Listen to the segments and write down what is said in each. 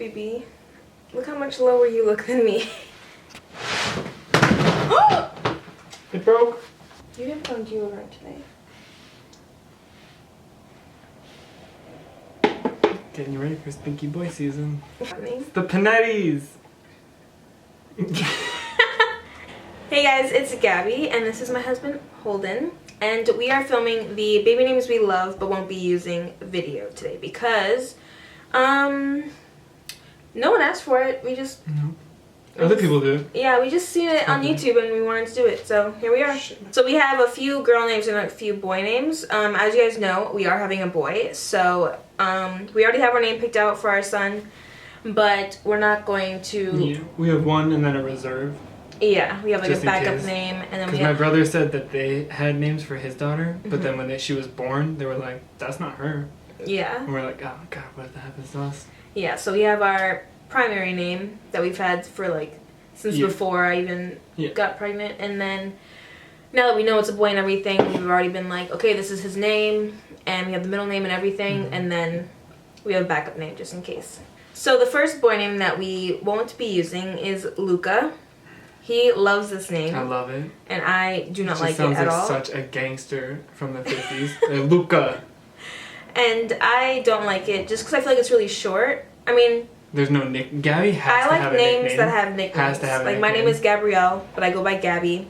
baby. Look how much lower you look than me. It broke. You didn't put on deodorant today. Getting ready for stinky boy season. It's the Panettis! Hey guys, it's Gabby, and this is my husband, Holden. And we are filming the Baby Names We Love But Won't Be Using video today because, no one asked for it. We just... No. Other people do. Yeah, we just seen it on YouTube and we wanted to do it, so here we are. So we have a few girl names and a few boy names. As you guys know, we are having a boy, so we already have our name picked out for our son, but we're not going to... Yeah, we have one and then a reserve. Yeah, we have like Just a backup name, and then we have... my brother said that they had names for his daughter, but then when she was born, they were like, that's not her. Yeah. And we're like, oh god, what if that happens to us? Yeah, so we have our primary name that we've had for like since before I even got pregnant, and then now that we know it's a boy and everything, we've already been like, okay, this is his name, and we have the middle name and everything, and then we have a backup name just in case. So the first boy name that we won't be using is Luca. He loves this name. I love it. And I do not like it at all. Sounds like such a gangster from the 50s. Luca. And I don't like it just because I feel like it's really short. I mean... There's no nick. Gabby has to have a nickname. I like names that have nicknames. Has to have a nickname. My name is Gabrielle, but I go by Gabby.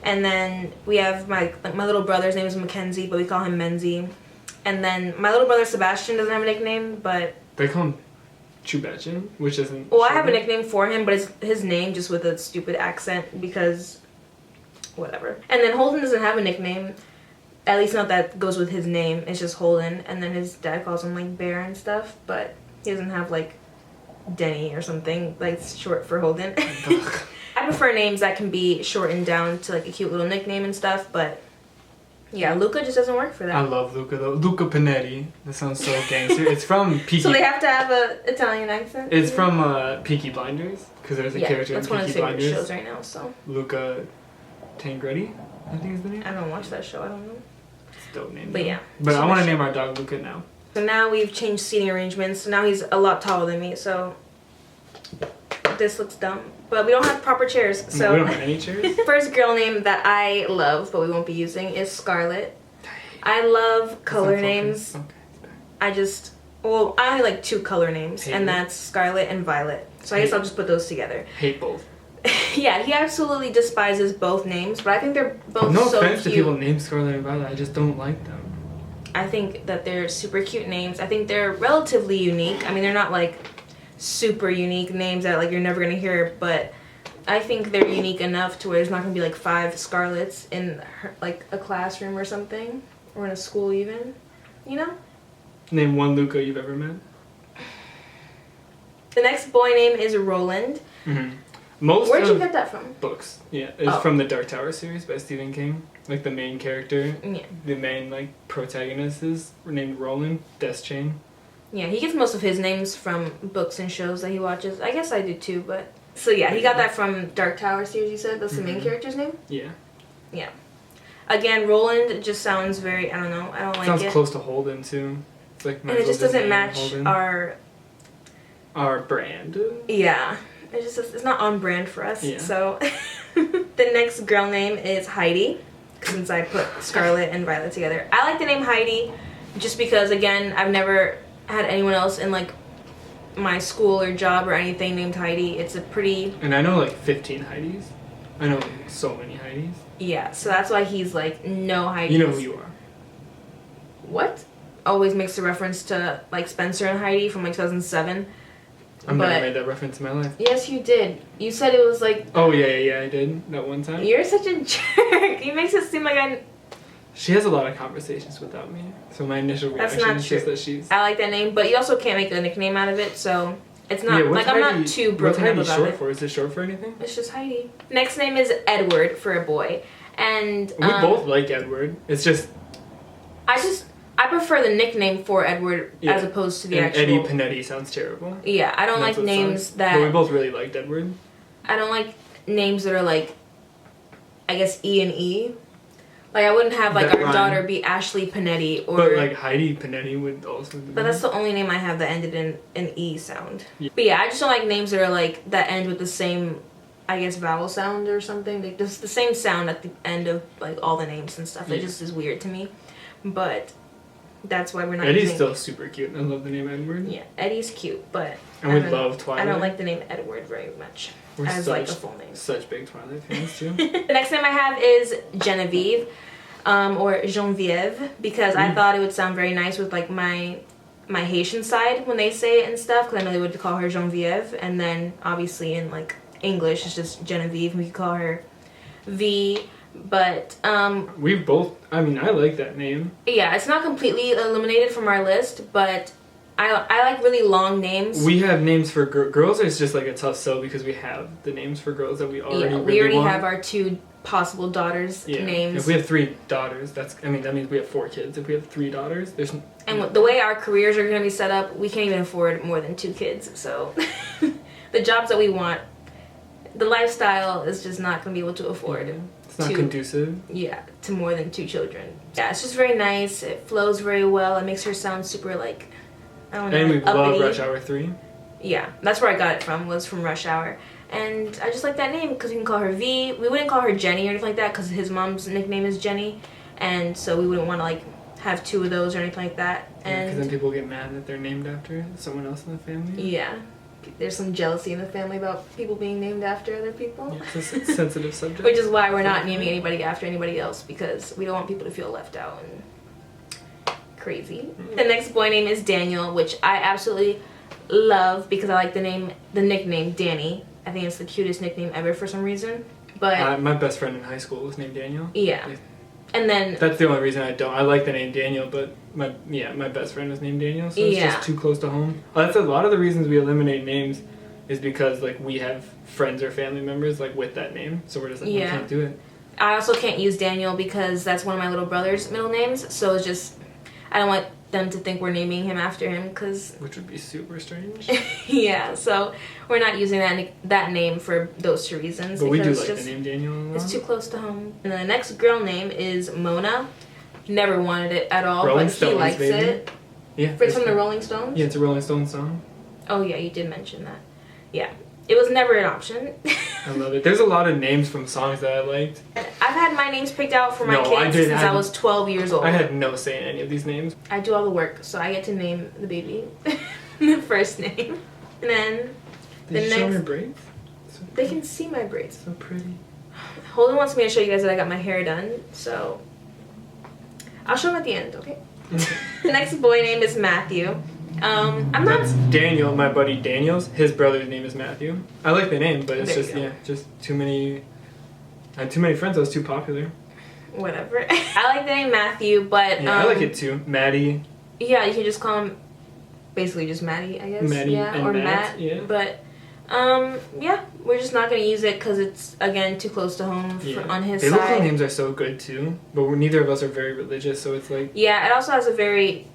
And then we have my little brother's name is Mackenzie, but we call him Menzie. And then my little brother Sebastian doesn't have a nickname, but... They call him Chubachin, which isn't... Well, I have a nickname for him, but it's his name just with a stupid accent because... Whatever. And then Holden doesn't have a nickname. At least not that goes with his name. It's just Holden. And then his dad calls him like Bear and stuff, but he doesn't have like Denny or something. Like it's short for Holden. I prefer names that can be shortened down to like a cute little nickname and stuff, but yeah, Luca just doesn't work for that. I love Luca though. Luca Panetti. That sounds so gangster. It's from Peaky... So they have to have an Italian accent? It's from Peaky Blinders, because there's a character in Peaky Blinders. That's one of his favorite shows right now, so. Luca Tangretti, I think is the name. I don't watch that show, I don't know. It's a dope name. But yeah. But I want to name our dog Luca now. So now we've changed seating arrangements, so now he's a lot taller than me, so this looks dumb. But we don't have proper chairs, so. No, we don't have any chairs? First girl name that I love, but we won't be using, is Scarlett. I love color names. Okay. I only like two color names, and that's Scarlet and Violet. So I guess I'll just put those together. Hate both. Yeah, he absolutely despises both names, but I think they're both no so offense cute. to people named Scarlet and Violet, I just don't like them. I think that they're super cute names. I think they're relatively unique. I mean, they're not like super unique names that like you're never gonna hear, but I think they're unique enough to where there's not gonna be like 5 Scarlets in like a classroom or something, or in a school even, you know? Name one Luca you've ever met. The next boy name is Roland. Where'd you get that from? Books. Yeah, it's from the Dark Tower series by Stephen King. Like the main character, the main like protagonist is named Roland Deschain. Yeah, he gets most of his names from books and shows that he watches. I guess I do too, but... So yeah, he got that from Dark Tower series, you said? That's the main character's name? Yeah. Yeah. Again, Roland just sounds very, I don't know, I don't like it. Sounds close to Holden too. It's like and it just doesn't match our brand. Yeah. It's not on brand for us. Yeah. So the next girl name is Heidi, since I put Scarlet and Violet together. I like the name Heidi just because, again, I've never had anyone else in like my school or job or anything named Heidi. It's a pretty... And I know like 15 Heidis. I know so many Heidis. Yeah, so that's why he's like, no Heidis. You know who you are. What? Always makes a reference to like Spencer and Heidi from like 2007. I've never made that reference in my life. Yes, you did. You said it was like... Oh, yeah, I did. That one time. You're such a jerk. He makes it seem like I... She has a lot of conversations without me. So my initial reaction is just that she's... I like that name, but you also can't make a nickname out of it, so... It's not... like, I'm not too broken up about it. What's Heidi short for? Is it short for anything? It's just Heidi. Next name is Edward for a boy. And... We both like Edward. It's just... I prefer the nickname for Edward as opposed to the actual... Eddie Panetti sounds terrible. Yeah, I don't like names that... But we both really liked Edward. I don't like names that are like, I guess, E and E. Like, I wouldn't have, like, That our rhyme. daughter be Ashley Panetti or... But, like, Heidi Panetti would also be... But that's the only name I have that ended in an E sound. Yeah. But yeah, I just don't like names that are, like, that end with the same, I guess, vowel sound or something. Like, just the same sound at the end of, like, all the names and stuff. It just is weird to me. But that's why we're not Eddie's using... still super cute. I love the name Edward. Yeah, Eddie's cute, but... And we love Twilight. I don't like the name Edward very much. We're as, like, a full name. Such big Twilight fans, too. The next name I have is Genevieve. Or Genevieve, because I thought it would sound very nice with like my Haitian side when they say it and stuff, because I know they would call her Genevieve, and then obviously in like English it's just Genevieve. We could call her V, but we've both. I mean, I like that name. Yeah, it's not completely eliminated from our list, but I like really long names. We have names for girls. It's just like a tough sell because we have the names for girls that we already. Yeah, we already have our 2 possible daughters' names. If we have 3 daughters, that means we have 4 kids. If we have 3 daughters, there's... And the way our careers are going to be set up, we can't even afford more than 2 kids. So the jobs that we want, the lifestyle is just not going to be able to afford. Yeah. It's not conducive. Yeah, to more than 2 children. Yeah, it's just very nice. It flows very well. It makes her sound super, like, I don't know, and we uppity. love Rush Hour 3. Yeah, that's where I got it from, was from Rush Hour. And I just like that name because we can call her V. We wouldn't call her Jenny or anything like that because his mom's nickname is Jenny. And so we wouldn't want to, like, have 2 of those or anything like that. And because then people get mad that they're named after someone else in the family. Yeah. There's some jealousy in the family about people being named after other people. Yeah, it's a sensitive subject. Which is why we're not naming anybody after anybody else, because we don't want people to feel left out and crazy. The next boy name is Daniel, which I absolutely love because I like the nickname Danny. I think it's the cutest nickname ever for some reason. But my best friend in high school was named Daniel. Yeah. And then that's the only reason I don't. I like the name Daniel, but my best friend was named Daniel, so it's just too close to home. That's a lot of the reasons we eliminate names is because like we have friends or family members like with that name, so we're just like we can't do it. I also can't use Daniel because that's one of my little brother's middle names, so it's just I don't want them to think we're naming him after him, because which would be super strange. Yeah, so we're not using that name for those 2 reasons. But we do like the name Daniel a lot. It's too close to home. And the next girl name is Mona. Never wanted it at all, but he likes it. Yeah, it's from the Rolling Stones. Yeah, it's a Rolling Stones song. Oh yeah, you did mention that. Yeah, it was never an option. I love it. There's a lot of names from songs that I liked. I've had my names picked out for my kids since I was 12 years old. I had no say in any of these names. I do all the work, so I get to name the baby the first name. And then Did you show your braids? So they can see my braids. So pretty. Holden wants me to show you guys that I got my hair done, so I'll show him at the end, okay? The next boy name is Matthew. That's Daniel, my buddy Daniel's. His brother's name is Matthew. I like the name, but it's just too many. I had too many friends. I was too popular. Whatever. I like the name Matthew, but I like it too. Maddie. Yeah, you can just call him basically just Maddie, I guess. Maddie and or Matt. Yeah. But yeah, we're just not gonna use it because it's again too close to home on his side. Biblical names are so good too, but neither of us are very religious, so it's like. Yeah, it also has a very.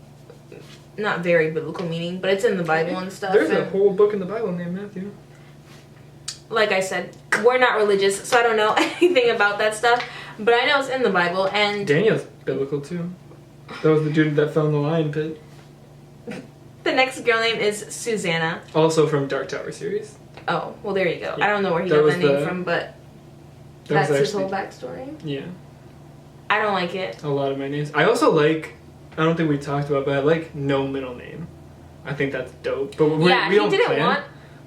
Not very biblical meaning, but it's in the Bible and stuff. There's a whole book in the Bible named Matthew. Like I said, we're not religious, so I don't know anything about that stuff. But I know it's in the Bible, and... Daniel's biblical, too. That was the dude that fell in the lion pit. The next girl name is Susanna. Also from Dark Tower series. Oh, well there you go. Yeah. I don't know where he got that name from, but that's his whole backstory. Yeah. I don't like it. A lot of my names. I also like... I don't think we talked about, but I like no middle name. I think that's dope. But we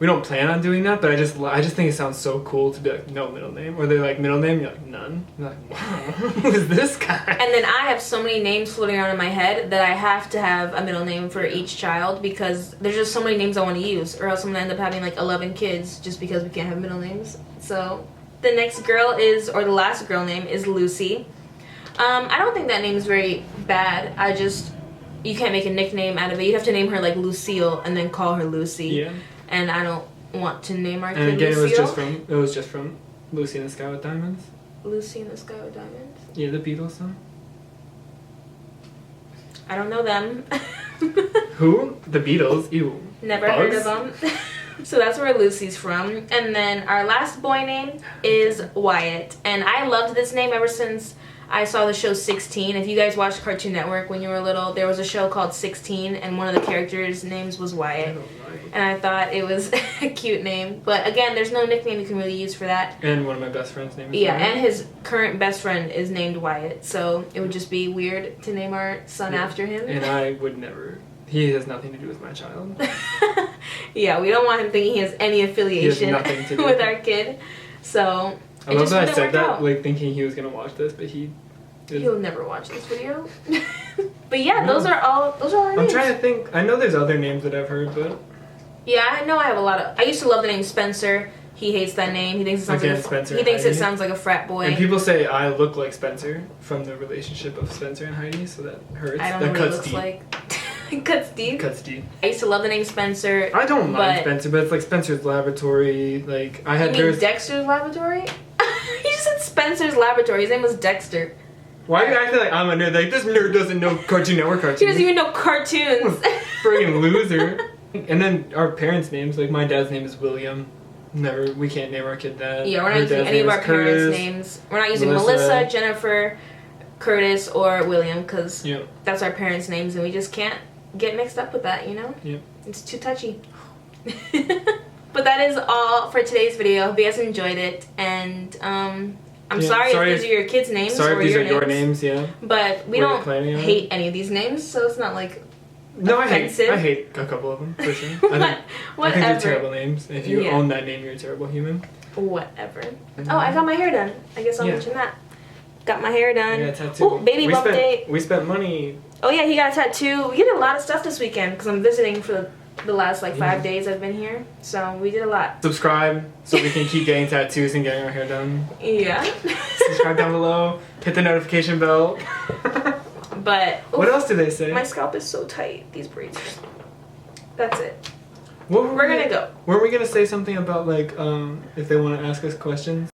don't plan on doing that, but I just think it sounds so cool to be like no middle name, or they're like middle name, you're like none. You're like, wow, who is this guy? And then I have so many names floating around in my head that I have to have a middle name for each child because there's just so many names I want to use, or else I'm gonna end up having like 11 kids just because we can't have middle names. So the next girl the last girl name is Lucy. I don't think that name is very bad. You can't make a nickname out of it. You'd have to name her like Lucille and then call her Lucy. Yeah. And I don't want to name our kid And again, Lucille. it was just from Lucy in the Sky with Diamonds. Lucy in the Sky with Diamonds? Yeah, the Beatles song. I don't know them. Who? The Beatles? Ew. Never Bugs? heard of them. So that's where Lucy's from. And then our last boy name is Wyatt. And I loved this name ever since I saw the show 16. If you guys watched Cartoon Network when you were little, there was a show called 16, and one of the characters' names was Wyatt. And I thought it was a cute name. But again, there's no nickname you can really use for that. And one of my best friend's name is Yeah, Wyatt. and his current best friend is named Wyatt. So it would just be weird to name our son after him. And I would never. He has nothing to do with my child. Yeah, we don't want him thinking he has any affiliation nothing to do with our kid. So I love that I said that, like thinking he was gonna watch this, but he'll never watch this video. But yeah, those are our names. I'm trying to think. I know there's other names that I've heard, but yeah, I know I have a lot of. I used to love the name Spencer. He hates that name. He thinks it sounds it sounds like a frat boy. And people say I look like Spencer from the relationship of Spencer and Heidi, so that hurts. I don't know what he looks like. Cuts deep. Cuts deep. I used to love the name Spencer. I don't mind Spencer, but it's like Spencer's Laboratory. Like I had. You mean Dexter's Laboratory? He just said Spencer's Laboratory. His name was Dexter. Why are you acting like I'm a nerd? Like this nerd doesn't know Cartoon Network cartoons. He doesn't even know cartoons. Friggin' loser. And then our parents' names. Like my dad's name is William. We can't name our kid that. Yeah, we're not using any of our parents' names. We're not using Melissa, Jennifer, Curtis, or William because that's our parents' names, and we just can't get mixed up with that, you know? Yep. It's too touchy. But that is all for today's video. Hope you guys enjoyed it, and I'm sorry if these are your kids' names. Sorry or if these are your names, But we don't hate any of these names, so it's not like offensive. I hate a couple of them, for sure. I think they're terrible names. If you own that name, you're a terrible human. Whatever. Oh, I got my hair done. I guess I'll mention that. Got my hair done. Yeah, tattoo. Ooh, baby bump day. We spent money. Oh yeah, he got a tattoo. We did a lot of stuff this weekend because I'm visiting for the last 5 days I've been here. So we did a lot. Subscribe so we can keep getting tattoos and getting our hair done. Yeah. Subscribe down below. Hit the notification bell. But what else do they say? My scalp is so tight. These braids. That's it. We're gonna go. Weren't we gonna say something about like if they want to ask us questions?